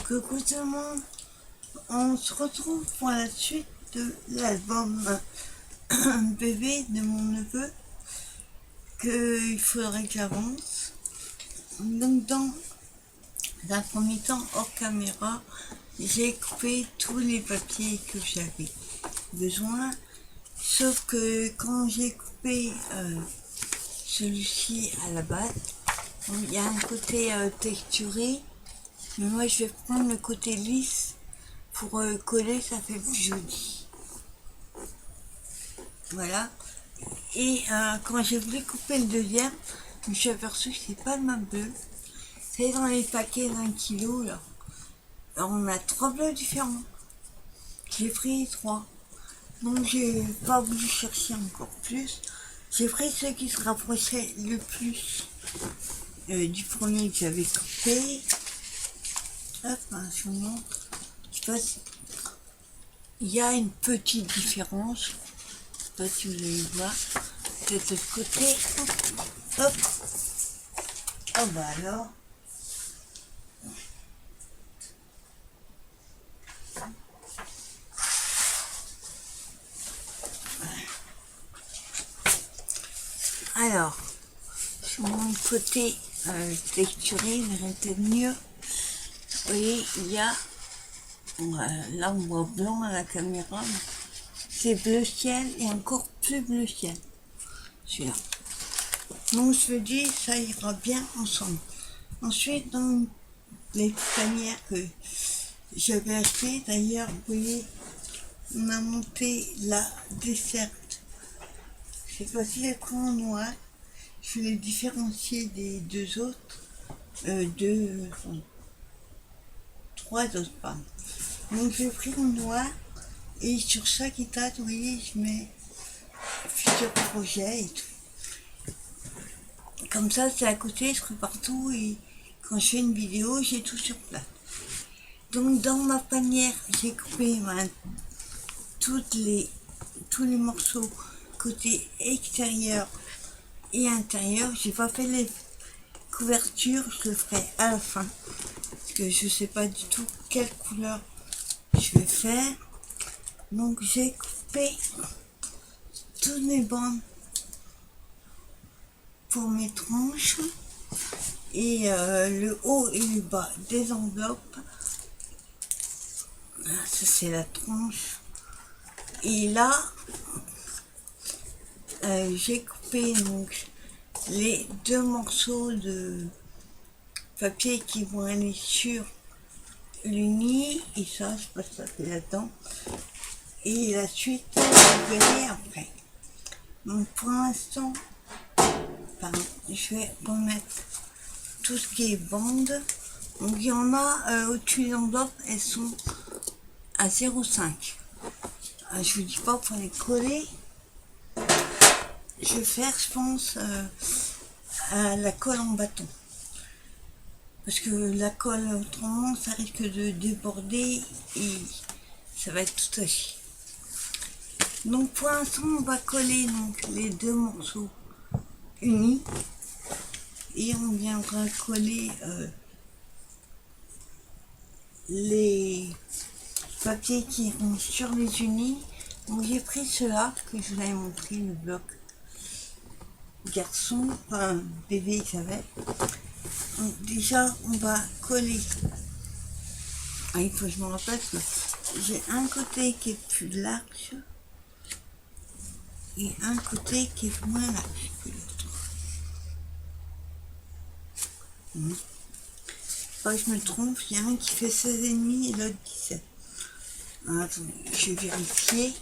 Coucou tout le monde, on se retrouve pour la suite de l'album bébé de mon neveu qu'il faudrait que j'avance. Donc dans un premier temps, hors caméra, j'ai coupé tous les papiers que j'avais besoin, sauf que quand j'ai coupé celui-ci à la base, il y a un côté texturé, mais moi je vais prendre le côté lisse pour coller, ça fait plus joli. Voilà. Et quand j'ai voulu couper le deuxième, je me suis aperçu que c'est pas le même bleu. C'est dans les paquets d'1 kilo là. Alors on a 3 bleus différents. J'ai pris 3. Donc j'ai pas voulu chercher encore plus. J'ai pris ceux qui se rapprochaient le plus du premier que j'avais coupé. Hop, je vous montre. Je sais pas si... Il y a une petite différence. Je sais pas si vous allez voir. Peut-être de ce côté. Hop. Oh bah alors. Alors, sur mon côté texturé, il aurait peut-être mieux. Vous voyez, il y a, là on voit blanc à la caméra, c'est bleu ciel et encore plus bleu ciel, celui-là. Donc je me dis, ça ira bien ensemble. Ensuite, dans les panières que j'avais achetées, d'ailleurs, vous voyez, on a monté la desserte. C'est facile à prendre en noir. Je vais les différencier des deux autres. Trois autres, pardon. Donc je vais pris en noir. Et sur chaque étage, vous voyez, je mets futur projet et tout. Comme ça, c'est à côté, je serai partout. Et quand je fais une vidéo, j'ai tout sur place. Donc dans ma panière, j'ai coupé tous les morceaux côté extérieur et intérieur. J'ai pas fait les couvertures, je le ferai à la fin parce que je sais pas du tout quelle couleur je vais faire. Donc j'ai coupé toutes mes bandes pour mes tranches et le haut et le bas des enveloppes. Ça c'est la tranche. Et là j'ai coupé donc les deux morceaux de papier qui vont aller sur l'uni et ça je passe ça là-dedans et la suite vous verrez après. Donc pour l'instant je vais remettre tout ce qui est bande. Donc il y en a au-dessus des enveloppes, elles sont à 0,5. Je vous dis pas pour les coller. Je vais faire, je pense, à la colle en bâton. Parce que la colle, autrement, ça risque de déborder et ça va être tout à chier. Donc pour l'instant, on va coller donc, les deux morceaux unis. Et on viendra coller les papiers qui iront sur les unis. Donc j'ai pris ceux-là que je vous avais montré, le bloc garçon, enfin bébé ça va. Donc déjà on va coller. Il faut que je me rappelle que j'ai un côté qui est plus large et un côté qui est moins large que l'autre. Pas que je me trompe, il y a un qui fait 16,5 et l'autre 17. Attendez, je vais vérifier.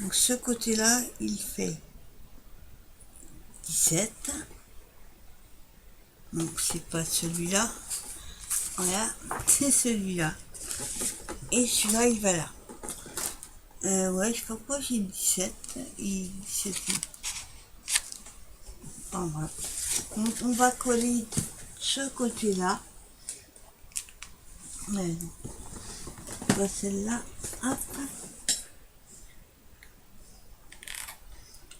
Donc ce côté-là, il fait 17. Donc c'est pas celui-là. Voilà, c'est celui-là. Et celui-là, il va là. Ouais, je sais pas pourquoi j'ai 17 et 17. Enfin, voilà. Donc on va coller ce côté-là. Celle-là. Hop.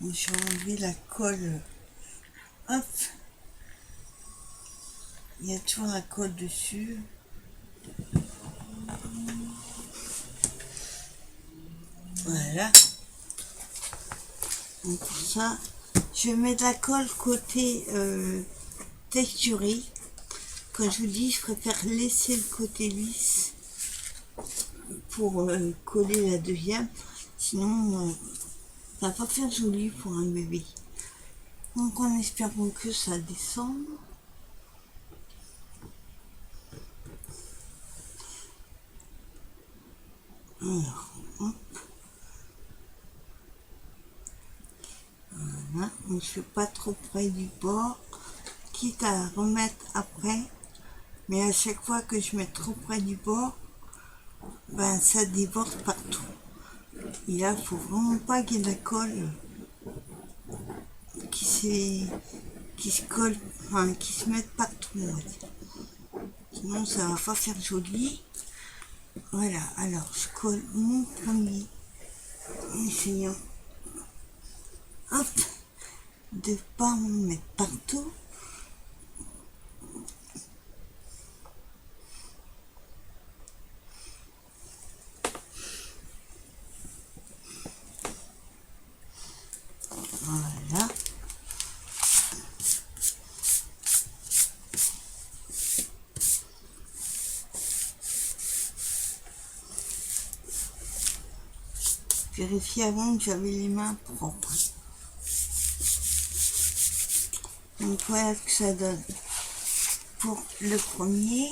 Je vais enlever la colle. Hop. Il y a toujours la colle dessus. Voilà. Donc pour ça, je mets de la colle côté texturé. Quand je vous dis, je préfère laisser le côté lisse pour coller la deuxième. Sinon, ça va pas faire joli pour un bébé. Donc en espérant que ça descende. Alors, hop. Voilà, je ne suis pas trop près du bord, quitte à remettre après, mais à chaque fois que je mets trop près du bord, ben ça déborde partout. Et là, il faut vraiment pas qu'il y ait de la colle qui se colle, enfin qui se mette partout, on va dire. Sinon ça va pas faire joli. Voilà, alors je colle mon premier, essayant, hop, de pas m'en mettre partout. Voilà. Vérifier avant que j'avais les mains propres. Donc voilà ce que ça donne pour le premier.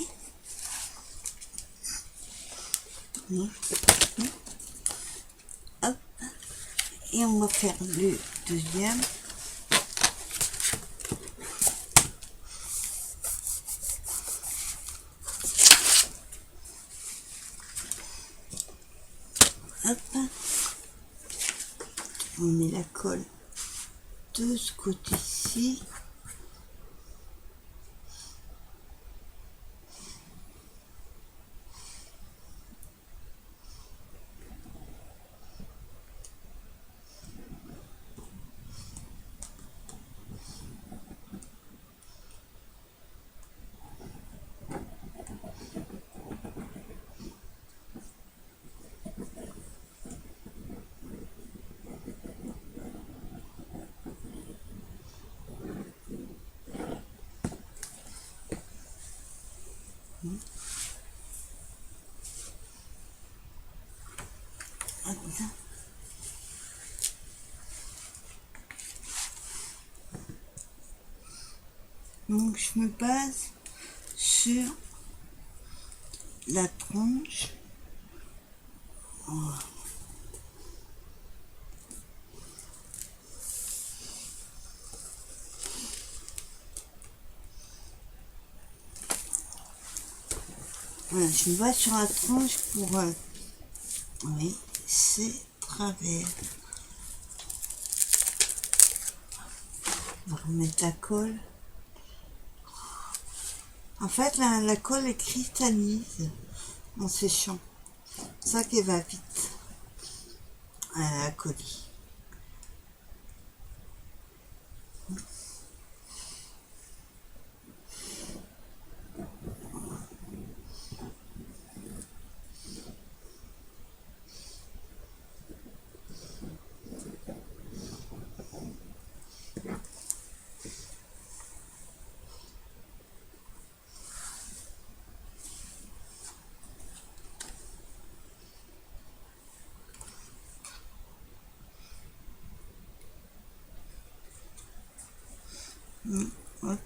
Hop. Et on va faire le deuxième. Hop. On met la colle de ce côté-ci. Donc je me base sur la tronche. Voilà. Voilà, je me base sur la tronche pour oui, c'est travers. On va remettre la colle. En fait, la colle est cristallise en séchant. C'est ça qui va vite à la coller. Hop.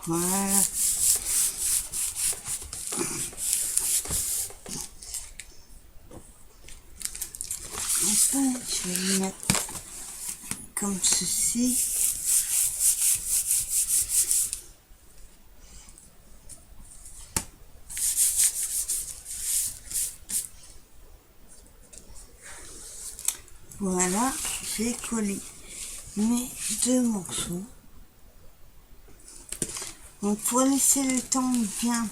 Voilà. Enfin, je vais le mettre comme ceci. Voilà, j'ai collé mes deux morceaux. Donc pour laisser le temps de bien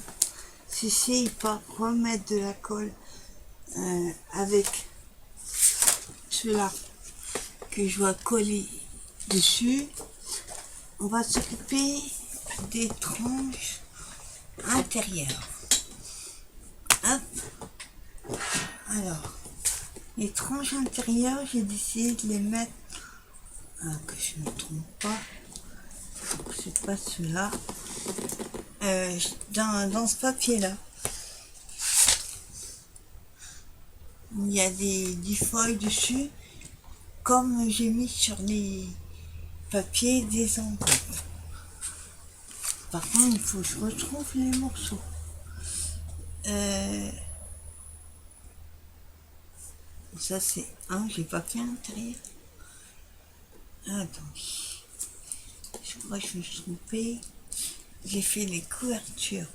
sécher et pas remettre de la colle avec ceux-là que je dois coller dessus. On va s'occuper des tranches intérieures. Hop. Alors, les tranches intérieures, j'ai décidé de les mettre, que je ne me trompe pas, c'est pas ceux-là, dans ce papier-là. Il y a des feuilles dessus, comme j'ai mis sur les papiers des enveloppes. Par contre, il faut que je retrouve les morceaux. Ça c'est un, j'ai pas fait à l'intérieur. Attends, je crois que je me suis trompée. J'ai fait les couvertures.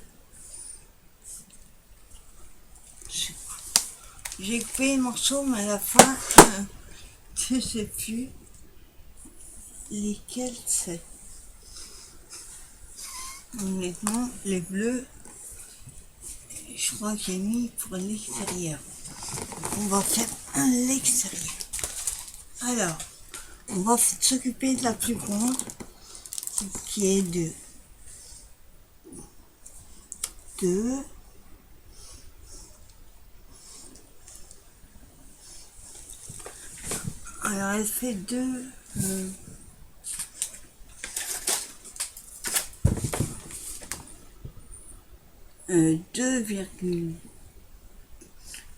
J'ai coupé les morceaux, mais à la fin, je sais plus lesquels c'est. Honnêtement, les bleus, je crois que j'ai mis pour l'extérieur. On va faire l'extérieur. Alors, on va s'occuper de la plus grande, qui est de 2. Alors, elle fait 2. 2,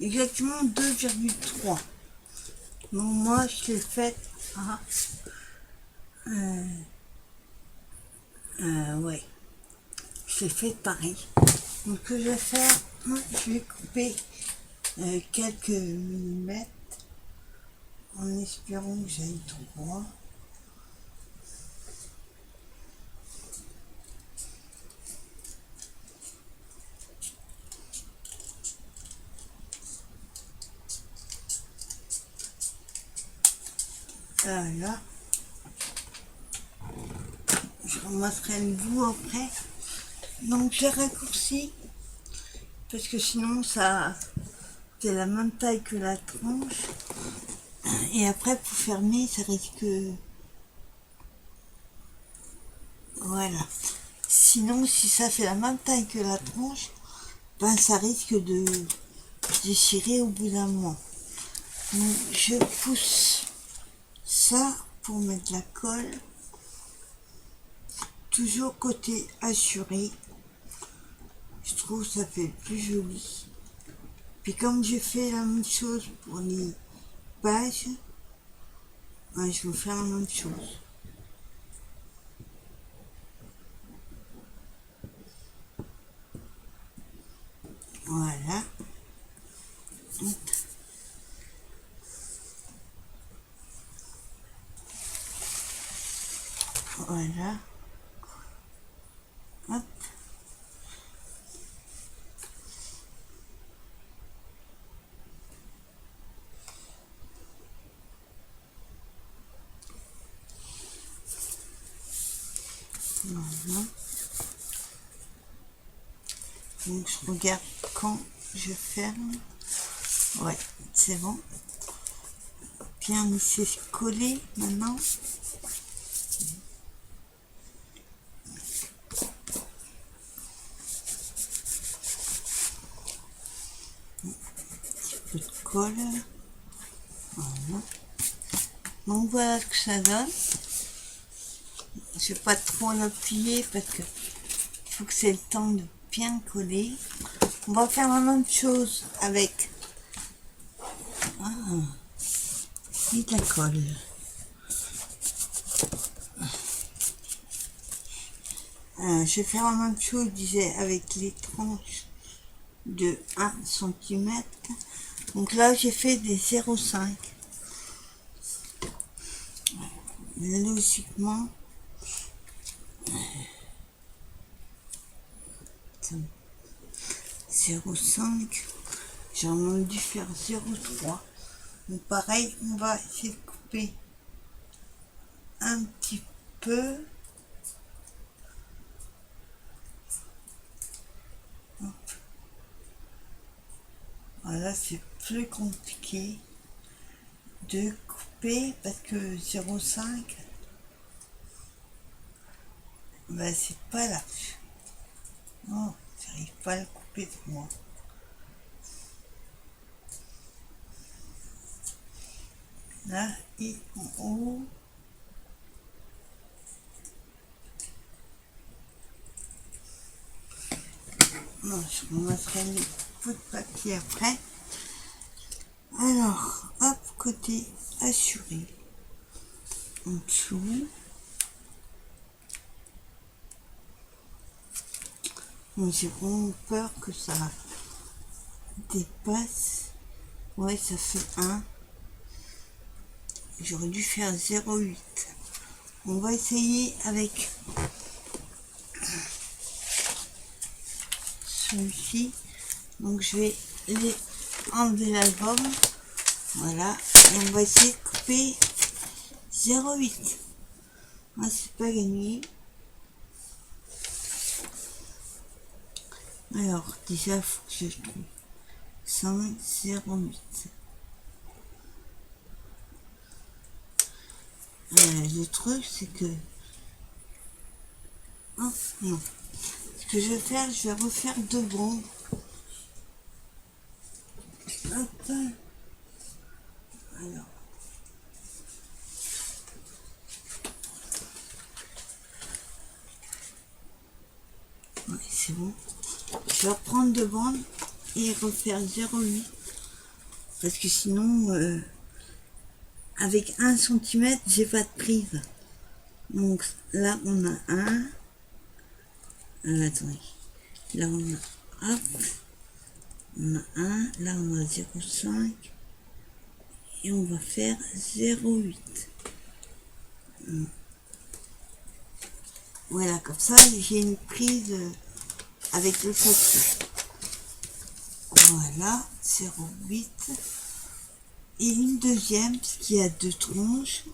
exactement 2,3. Donc moi je l'ai faite à ouais, je l'ai fait pareil. Donc ce que je vais faire, moi, je vais couper quelques millimètres en espérant que j'aille droit. Là, je remettrai le bout après. Donc j'ai raccourci parce que sinon ça fait la même taille que la tranche. Et après pour fermer, ça risque. Voilà. Sinon, si ça fait la même taille que la tranche, ben ça risque de déchirer au bout d'un moment. Donc je pousse ça pour mettre la colle. Toujours côté assuré. Je trouve que ça fait plus joli. Puis comme j'ai fait la même chose pour les pages, ben, je vais faire la même chose. Voilà. Voilà. Hop. Voilà. Donc je regarde quand je ferme. Ouais, c'est bon. Bien laisser coller maintenant. Un petit peu de colle. Voilà. Donc voilà ce que ça donne. Je vais pas trop l'appuyer parce que il faut que c'est le temps de bien coller. On va faire la même chose avec de la colle. Je vais faire la même chose, je disais, avec les tranches de 1 cm. Donc là, j'ai fait des 0,5. Logiquement, 0,5. J'en ai dû faire 0,3. Donc pareil, on va essayer de couper un petit peu. Voilà, c'est plus compliqué de couper parce que 0,5, bah c'est pas large. Oh, j'arrive pas à le couper de moi. Là et en haut. Non, je remettrai les bouts de papier après. Alors, hop, côté assuré. En dessous. Donc, j'ai vraiment peur que ça dépasse. Ouais, ça fait 1. J'aurais dû faire 0,8. On va essayer avec celui-ci. Donc je vais les enlever l'album. Voilà. Et on va essayer de couper 0,8. Moi, c'est pas gagné. Alors, déjà, il faut que je trouve 5,08. Le truc, c'est que... Oh, non. Ce que je vais faire, je vais refaire 2 bandes. Hop. Alors. Ouais, c'est bon. Je vais reprendre 2 bandes et refaire 0,8. Parce que sinon, avec 1 cm, j'ai pas de prise. Donc là, on a 1. Attendez. Là, on a... Hop. On a 1. Là, on a 0,5. Et on va faire 0,8. Voilà, comme ça, j'ai une prise avec le papier. Voilà, 0,8. Et une deuxième, parce qu'il y a 2 tronches.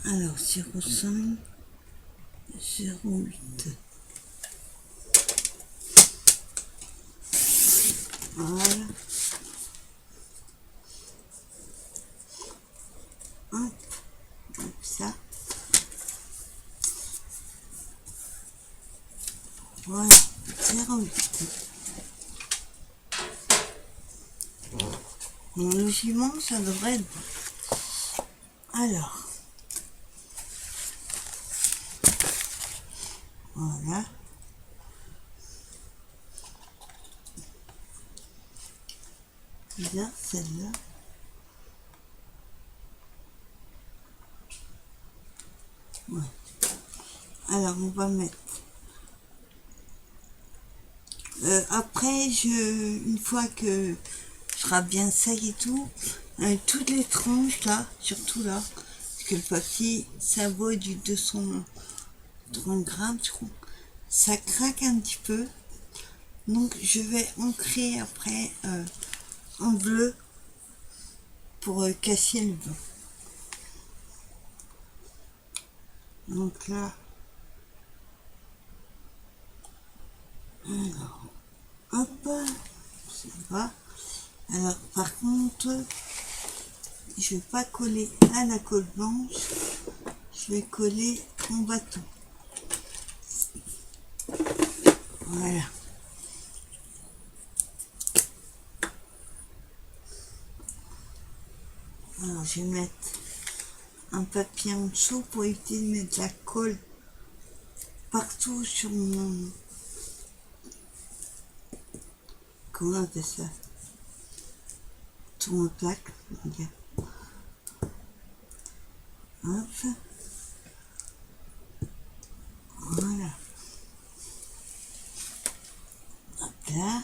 Alors, 0,5, 0,8. Voilà. Hop, comme ça. Voilà, 0,8. Bon, logiquement, ça devrait être bon. Alors, voilà. Bizarre, celle-là. Ouais. Alors, on va mettre... après, une fois que je sera bien sec et tout, toutes les tranches là, surtout là, parce que le papier, ça vaut du 230 grammes, je crois, ça craque un petit peu. Donc, je vais ancrer après en bleu pour casser le blanc. Donc là, alors, hop, ça va. Alors, par contre, je vais pas coller à la colle blanche, je vais coller en bâton. Voilà. Alors, je vais mettre un papier en dessous pour éviter de mettre de la colle partout sur mon... Comment on appelle ça? Sur ma plaque, on va dire. Hop. Voilà. Hop là.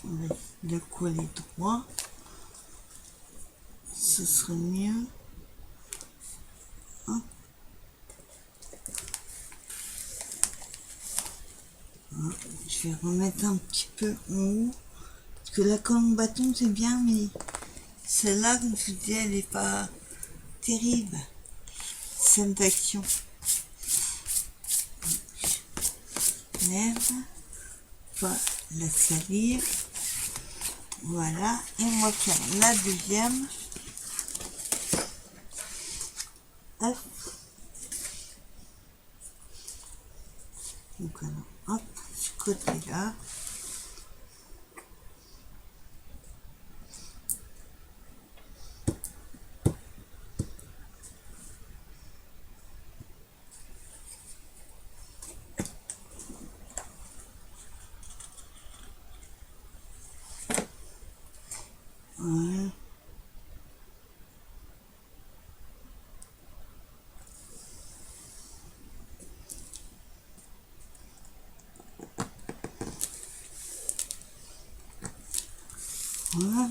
On va le coller droit. Ce serait mieux. Hop. Je vais remettre un petit peu en haut. Parce que la colle en bâton, c'est bien, mais celle-là, comme je vous dis, elle n'est pas terrible. Celle d'action. Lève. Voilà. la salir. Voilà, et on va faire la deuxième. Hop. Donc alors, hop, ce côté-là. Voilà. Voilà.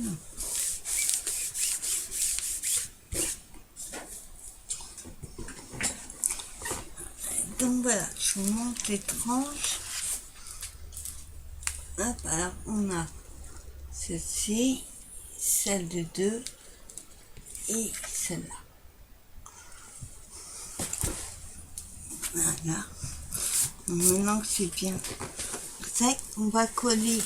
Donc voilà, je vous montre les tranches. Hop, alors on a celle-ci, celle de 2 et celle-là. Voilà. Maintenant que c'est bien sec, on va coller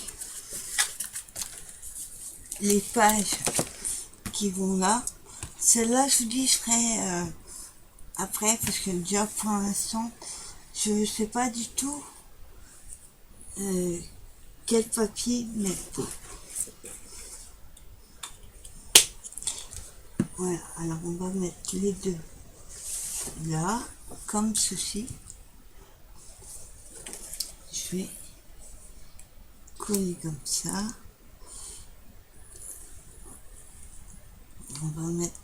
les pages qui vont là. Celle-là, je vous dis, je ferai après, parce que déjà pour l'instant, je ne sais pas du tout quel papier mettre. Voilà, alors on va mettre les deux là, comme ceci. Je vais coller comme ça. On va mettre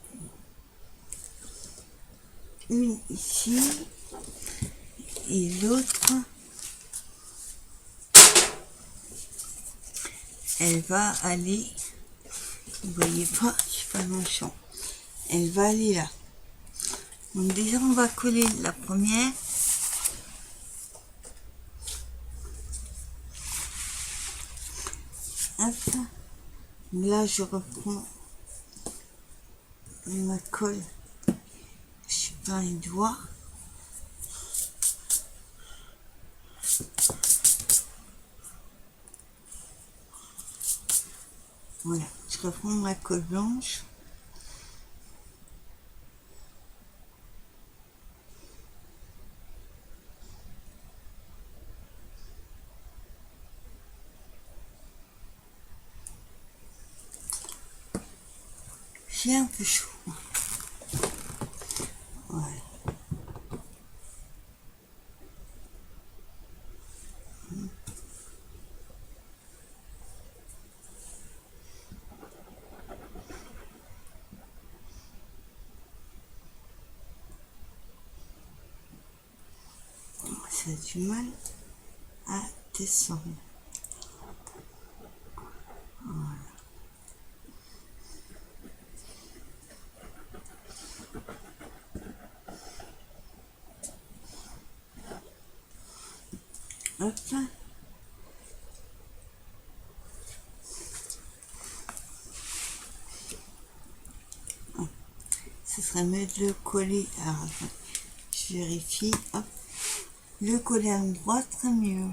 une ici et l'autre, elle va aller, vous voyez pas, je suis pas dans le champ, elle va aller là. Donc déjà on va coller la première. Hop. Là je reprends ma colle, je suis pas les doigts. Voilà, je reprends ma colle blanche. J'ai un peu chaud. Voilà. Ça a du mal à descendre. Voilà. Hop. Ce serait mieux de le coller. Alors, je vérifie. Hop. Le coller à l'endroit serait mieux.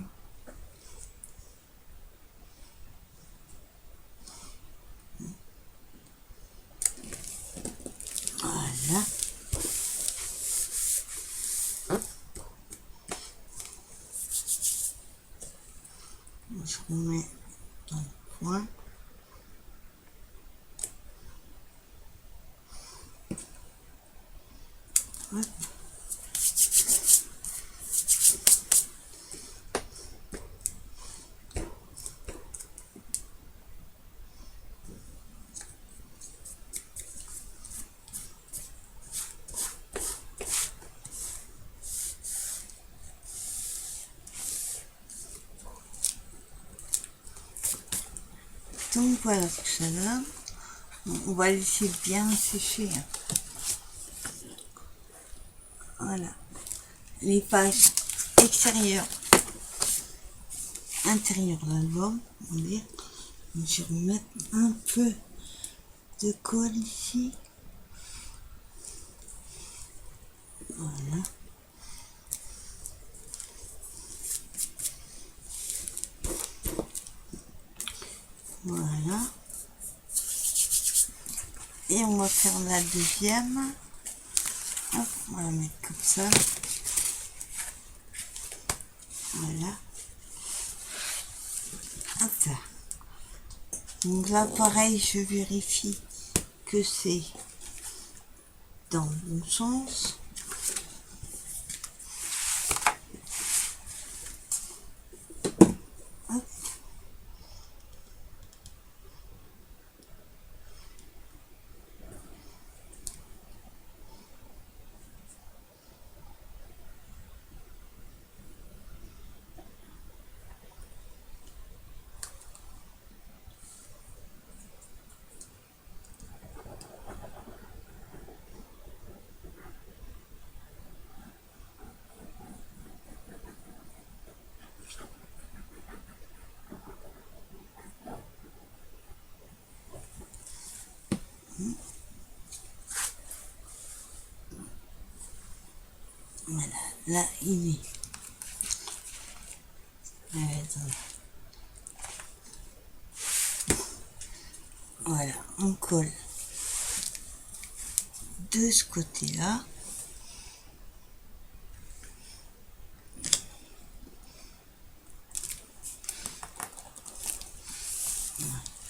Voilà. Je remets dans le point. Hop. Donc voilà ce que ça donne. On va laisser bien sécher. Voilà. Les pages extérieures, intérieures de l'album, on va dire. Je vais remettre un peu de colle ici. Voilà. Et on va faire la deuxième. Hop, on va la mettre comme ça. Voilà. Hop là. Donc là, pareil, je vérifie que c'est dans le bon sens. Hop. Voilà, là il est. Voilà, on colle de ce côté-là.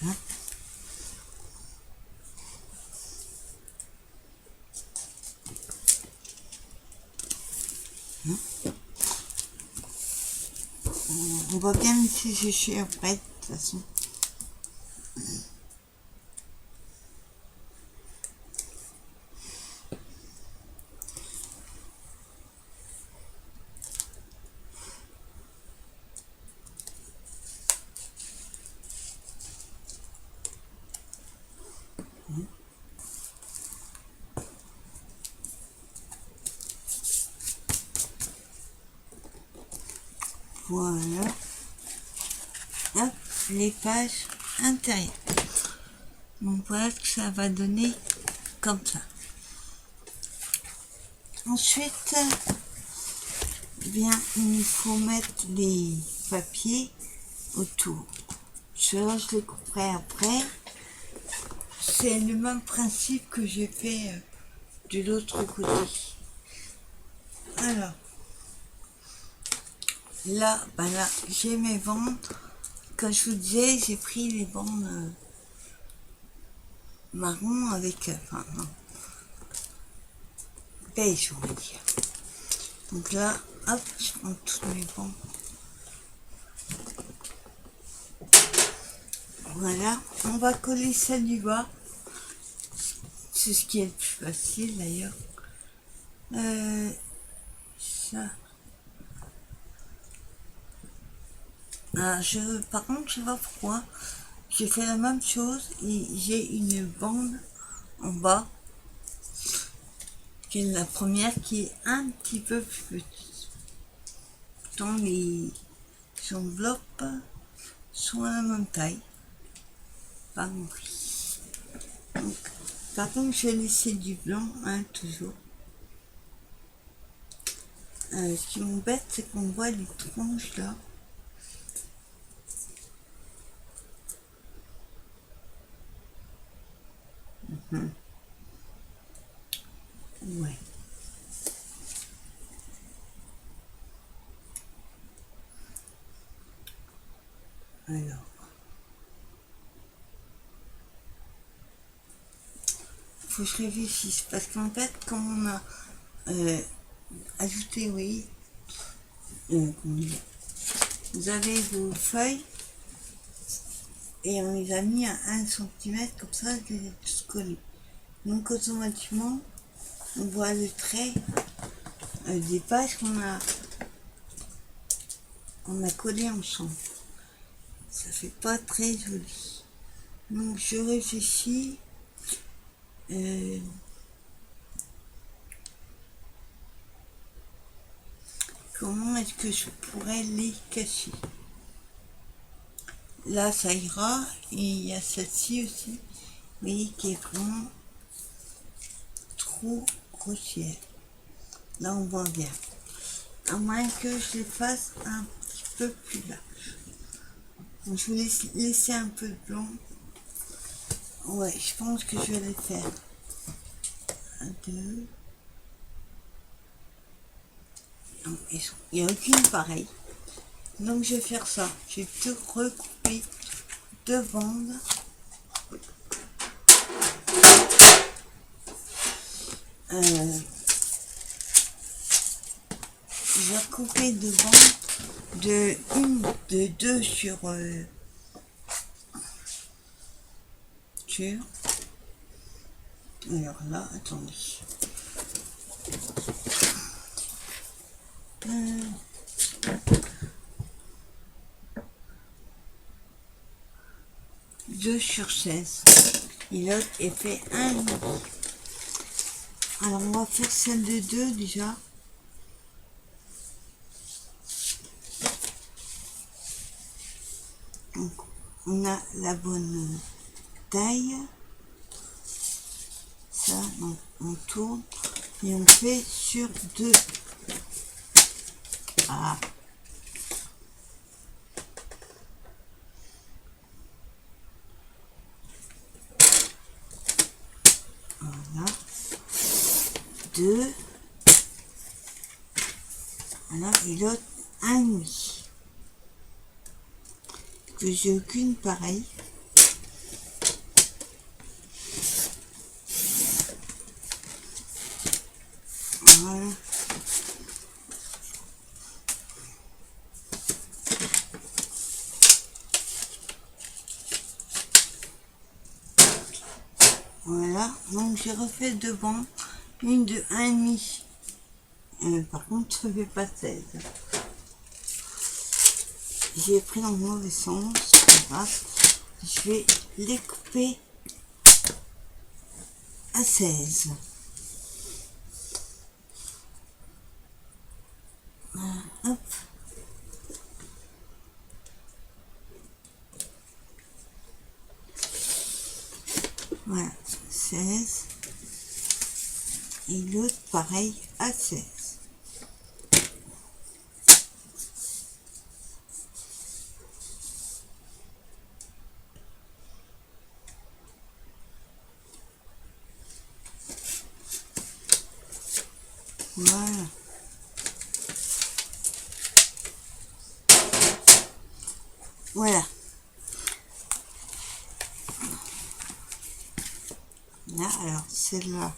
Voilà. On va bien laisser sécher après, de toute façon. Voilà. Hop, les pages intérieures. Donc voilà ce que ça va donner comme ça. Ensuite, eh bien, il faut mettre les papiers autour. Cela, je les couperai après. C'est le même principe que j'ai fait de l'autre côté. Alors, là, ben là, j'ai mes bandes. Comme je vous disais, j'ai pris les bandes marron avec, enfin, non, beige, on va dire. Donc là, hop, je prends toutes mes bandes. Voilà, on va coller celle du bas. C'est ce qui est le plus facile d'ailleurs. Ça. Par contre, je sais pas pourquoi. J'ai fait la même chose et j'ai une bande en bas, qui est la première, qui est un petit peu plus petite. Pourtant, les enveloppes sont à la même taille. Pas compris. Donc, par contre, je vais laisser du blanc, hein, toujours. Ce qui m'embête, c'est qu'on voit les tronches là. Ouais. Alors. Faut que je réfléchisse. Parce qu'en fait, quand on a ajouté, oui, vous avez vos feuilles et on les a mis à 1 cm, comme ça, je les ai tous collés. Donc automatiquement, on voit le trait des pages on a collé ensemble. Ça fait pas très joli. Donc je réfléchis. Comment est-ce que je pourrais les cacher? Là, ça ira. Et il y a celle-ci aussi, vous voyez, qui est vraiment trop grossière. Là, on voit bien. À moins que je les fasse un petit peu plus large. Donc, je vais laisser un peu de blanc. Ouais, je pense que je vais les faire. Un, deux. Non, il n'y a aucune pareille. Donc je vais faire ça. Je vais tout recouper deux bandes. Je vais recouper deux bandes de deux sur alors là, attendez. Deux sur 16. Et l'autre est fait un. Alors on va faire celle de 2 déjà. Donc on a la bonne taille. Ça, donc on tourne et on fait sur 2. Ah. Voilà. 2. Voilà, et l'autre, un demi. Que j'ai aucune pareille. Voilà. Voilà, donc j'ai refait deux bandes, une de 1,5. Par contre, je ne fais pas 16. J'ai pris dans le mauvais sens, c'est pas grave. Je vais les couper à 16. Voilà, hop. Voilà, 16. Et l'autre, pareil, à 16. Voilà. Voilà. Là, alors, celle-là.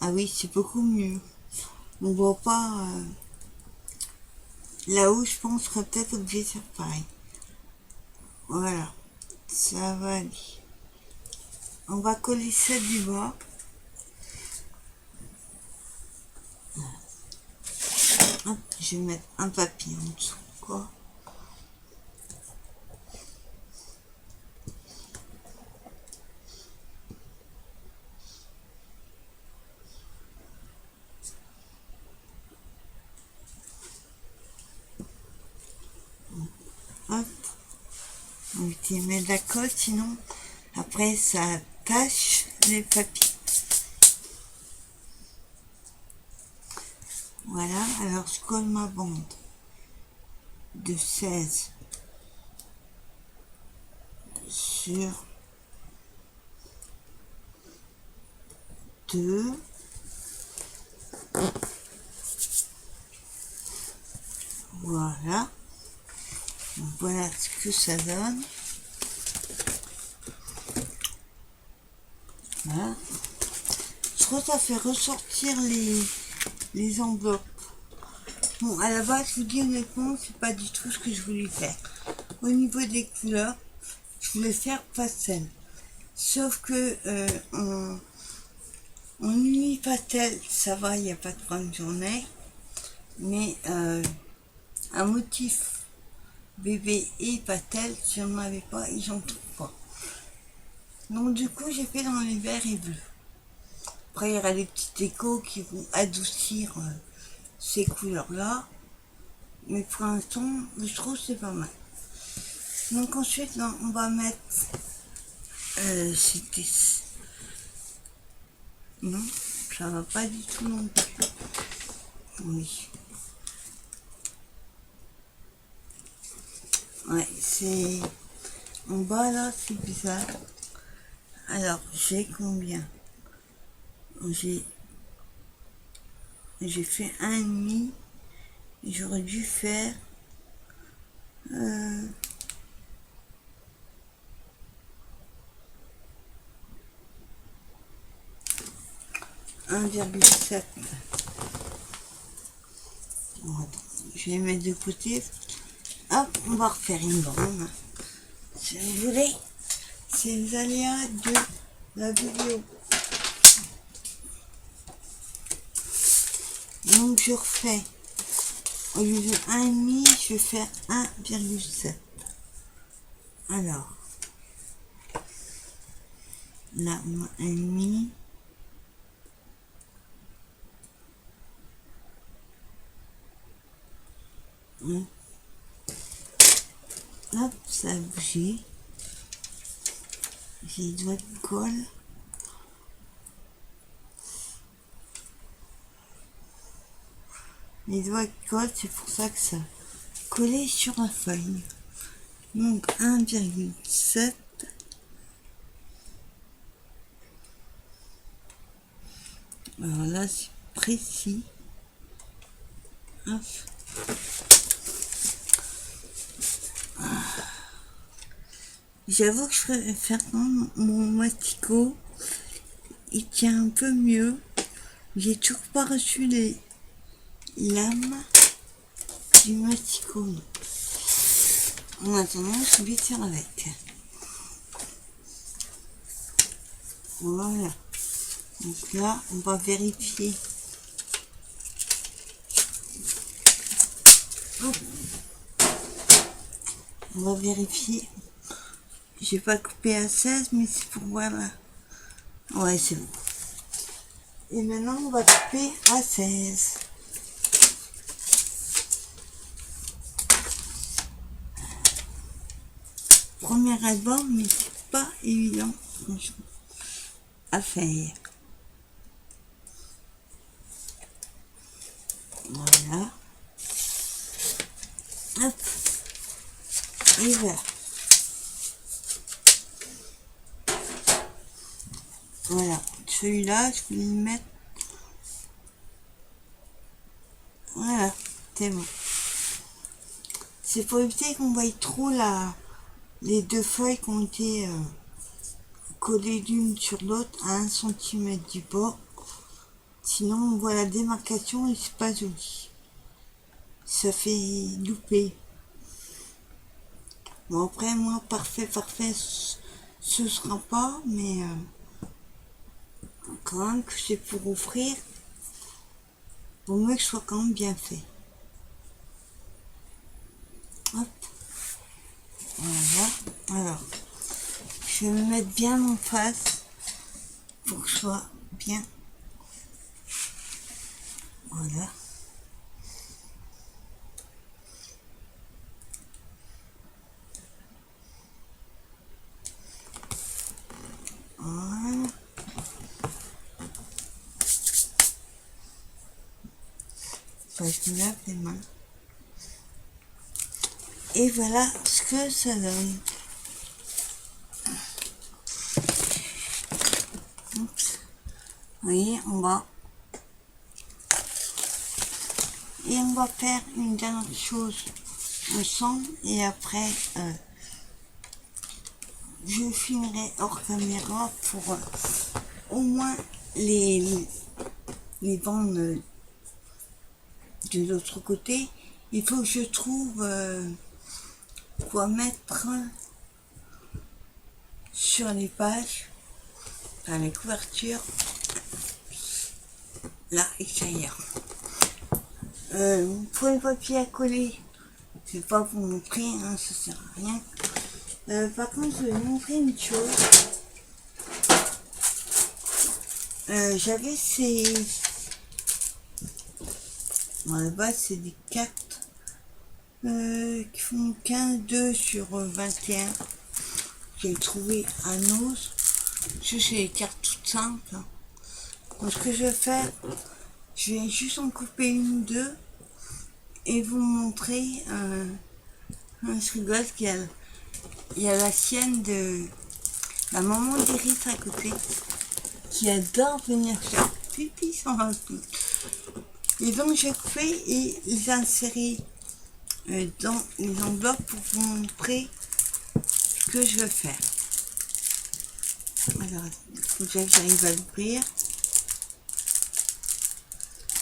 Ah oui, c'est beaucoup mieux. On voit pas... là-haut, je pense qu'on serait peut-être obligé de faire pareil. Voilà. Ça va aller. On va coller ça du bas. Hop, je vais mettre un papier en dessous, quoi. Hop. On va mettre la colle, sinon, après, ça tâche les papiers. Voilà, alors je colle ma bande de 16 sur 2. Voilà. Donc, voilà ce que ça donne. Voilà. Je crois que ça fait ressortir les enveloppes. Bon, à la base, je vous dis honnêtement, c'est pas du tout ce que je voulais faire. Au niveau des couleurs, je voulais faire pastel. Sauf que en nuit pastel, ça va, il n'y a pas de grande journée. Mais un motif bébé et pastel, si on n'en avait pas, ils n'en trouvent pas. Donc du coup, j'ai fait dans les verts et bleus. Après, il y aura des petits décos qui vont adoucir ces couleurs-là. Mais pour l'instant, je trouve que c'est pas mal. Donc ensuite, là, on va mettre... c'était... Non, ça va pas du tout non plus. Oui. Ouais, c'est... En bas, là, c'est bizarre. Alors, j'ai combien? J'ai fait 1,5. J'aurais dû faire 1,7. Je vais mettre de côté. Hop, on va refaire une bande. Si vous voulez, c'est les aléas de la vidéo. Donc je refais. Au lieu de 1,5, je vais faire 1,7. Alors, là, on a 1,5. Hop, ça a bougé. J'ai les doigts de colle. Les doigts de colle, c'est pour ça que ça collé sur la feuille. Donc 1,7. Alors là, c'est précis. Hop. J'avoue que je préfère mon masticot. Il tient un peu mieux. J'ai toujours pas reçu les lames du masticot. En attendant, je vais faire avec. Voilà. Donc là, on va vérifier. Hop. On va vérifier. J'ai pas coupé à 16, mais c'est pour voir là. Ouais, c'est bon. Et maintenant, on va couper à 16. Premier album, mais c'est pas évident, franchement, à faire. Voilà. Hop. Et voilà. Voilà. Celui-là, je vais le mettre. Voilà. C'est bon. C'est pour éviter qu'on voie trop les deux feuilles qui ont été collées l'une sur l'autre à 1 cm du bord. Sinon, on voit la démarcation et c'est pas joli. Ça fait louper. Bon, après, moi, parfait, ce sera pas, mais quand même que c'est pour offrir, vaut mieux que ce soit quand même bien fait. Hop. Voilà. Alors, je vais me mettre bien en face pour que ce soit bien. Voilà. Voilà. Je me lave les mains. Et voilà ce que ça donne. Oups. Vous voyez, on va. Et on va faire une dernière chose ensemble. Et après, je filmerai hors caméra pour au moins les bandes de l'autre côté. Il faut que je trouve quoi mettre sur les pages, enfin les couvertures, là et ailleurs. Pour les papiers à coller, je vais pas vous montrer, hein, ça sert à rien. Par contre, je vais vous montrer une chose. J'avais ces... Bon, à la base, c'est des cartes qui font 15-2 sur 21. J'ai trouvé à Nose. C'est des cartes toutes simples. Hein. Donc, ce que je vais faire, je vais juste en couper une ou deux et vous montrer je rigole qu'il y a la sienne de la maman d'Iris à côté, qui adore venir faire pipi sans la poule. Et donc j'ai coupé et les inséré dans les enveloppes pour vous montrer ce que je veux faire. Alors, il faut déjà que j'arrive à l'ouvrir.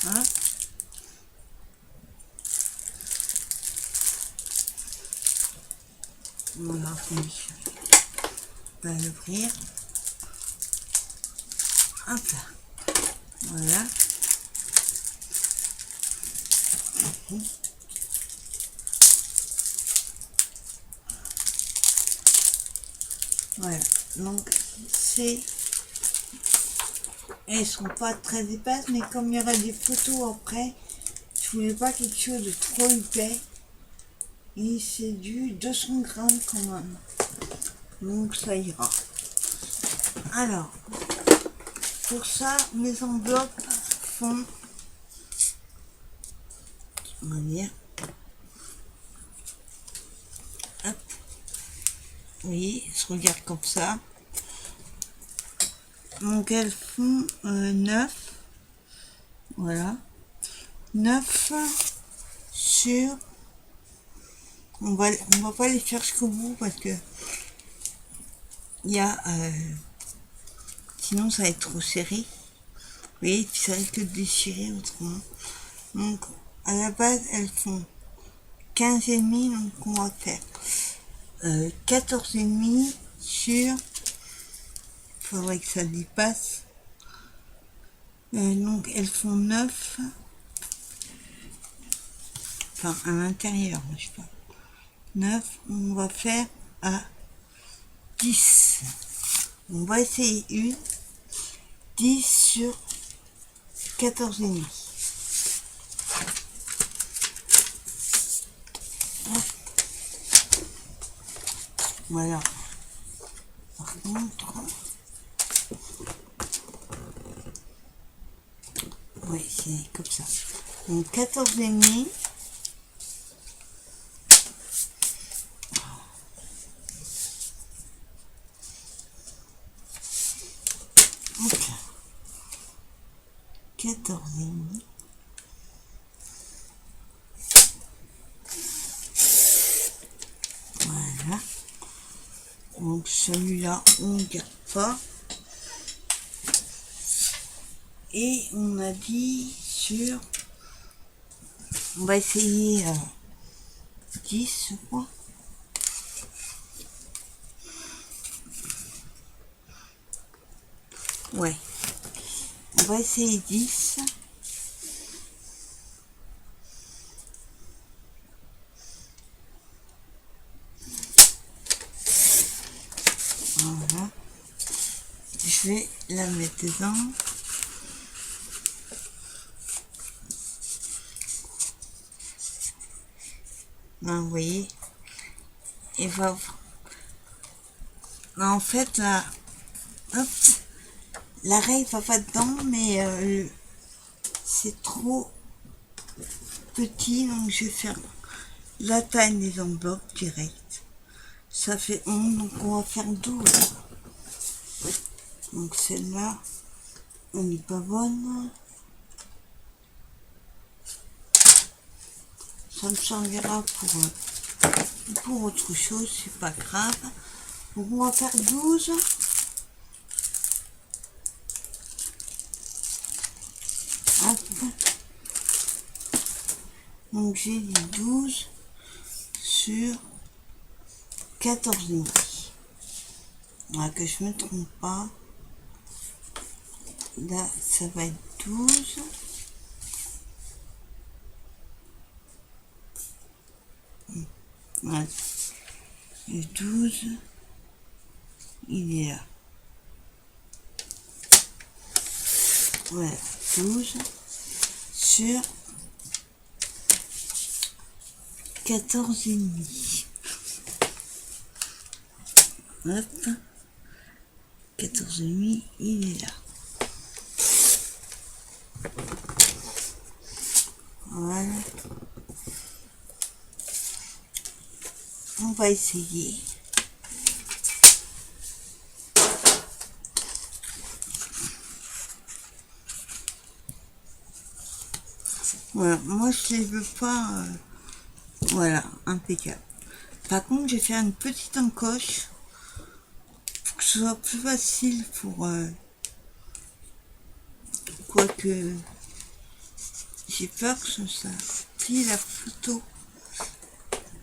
Voilà. Voilà, on va l'ouvrir. Hop là. Voilà. Voilà. Donc, elles sont pas très épaisses, mais comme il y aura des photos après, je voulais pas quelque chose de trop épais. Et c'est du 200 grammes quand même. Donc ça ira. Alors, pour ça, mes enveloppes font, on va dire, hop, oui, se regarde comme ça. Donc elles font 9, voilà, 9 sur, on va pas les faire jusqu'au bout parce que il y a, sinon ça va être trop serré. Oui, puis ça risque de déchirer autrement. Donc à la base elles font 15,5, donc on va faire 14,5 sur, faudrait que ça dépasse, donc elles font 9, enfin à l'intérieur, je sais pas, 9, on va faire à 10, on va essayer une, 10 sur 14,5. Voilà. Par contre, oui, c'est comme ça. Donc 14,5. Ok. 14,5. Voilà. Donc celui-là, on ne garde pas. Et on a dit sur... On va essayer 10, je crois. Ouais. On va essayer 10. Voilà. Je vais la mettre dedans. Là, vous voyez. Et va... Là, en fait, là... Hop. L'arrêt va pas dedans, mais c'est trop petit, donc je vais faire la taille des enveloppes direct. Ça fait 11, donc on va faire 12. Donc celle-là, elle n'est pas bonne. Ça me servira pour autre chose, c'est pas grave. Donc on va faire 12. Hop. Donc j'ai dit 12 sur 14,5. Voilà, que je me trompe pas. Là, ça va être 12. Voilà. Le 12, il est là. Voilà, 12 sur 14,5. Hop. 14,5, il est là. Voilà. On va essayer. Voilà, moi je les veux pas. Voilà, impeccable. Par contre, je vais faire une petite encoche pour que ce soit plus facile pour. Quoique. J'ai peur que ça. Si la photo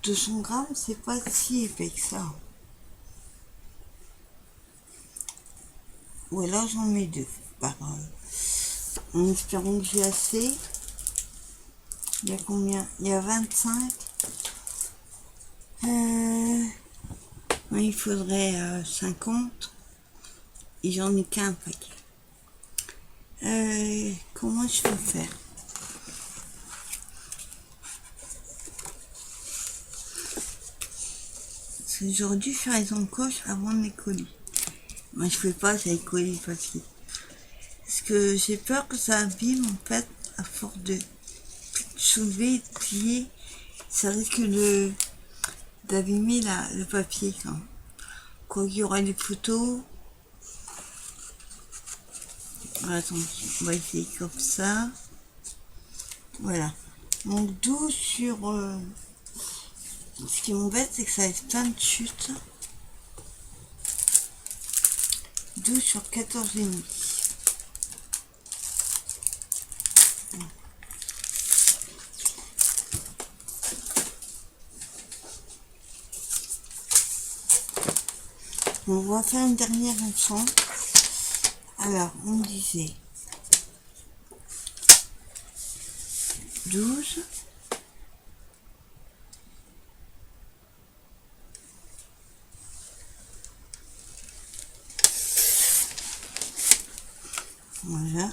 de son gramme, c'est pas si épais que ça. Ou alors j'en mets deux. En espérant que j'ai assez. Il y a combien? Il y a 25. Il faudrait 50. Et j'en ai qu'un paquet. Comment je peux faire? Parce que j'aurais dû faire les encoches avant mes colis. Moi je fais pas avec colis papier. Parce que j'ai peur que ça abîme en fait à force de soulever et de plier. Ça risque d'abîmer le papier quand même. Quoi qu'il y aura des photos. Attends, on va essayer comme ça. Voilà. Donc 12 sur... ce qui m'embête, c'est que ça laisse plein de chutes. 12 sur 14,5. On va faire une dernière ensemble. Alors, on disait 12. Voilà.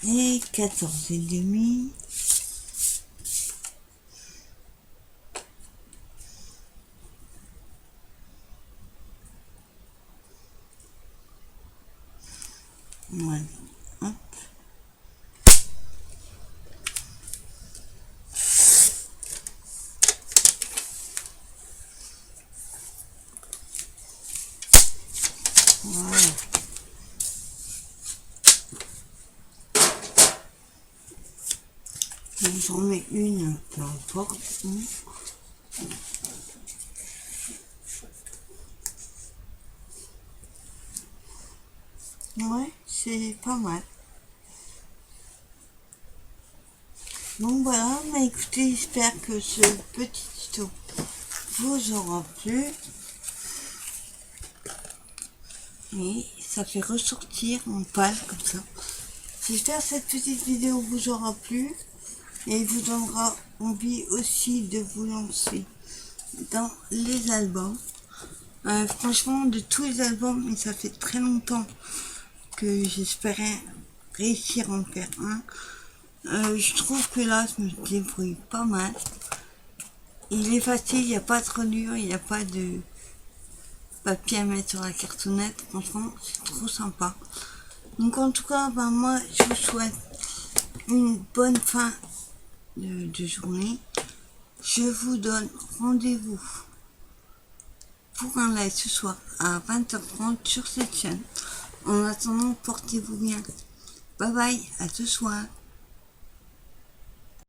Et 14,5. Voilà. Hop. Voilà. J'en mets une, peu importe. Ouais, c'est pas mal. Donc voilà, mais écoutez, j'espère que ce petit tuto vous aura plu. Et ça fait ressortir en pâle comme ça. J'espère que cette petite vidéo vous aura plu et vous donnera envie aussi de vous lancer dans les albums. Franchement, de tous les albums, et ça fait très longtemps que j'espérais réussir à en faire un. Je trouve que là, je me débrouille pas mal. Il est facile, il n'y a pas de reliure, il n'y a pas de papier à mettre sur la cartonnette. Franchement, c'est trop sympa. Donc en tout cas, moi, je vous souhaite une bonne fin de journée. Je vous donne rendez-vous pour un live ce soir à 20h30 sur cette chaîne. En attendant, portez-vous bien. Bye bye, à ce soir.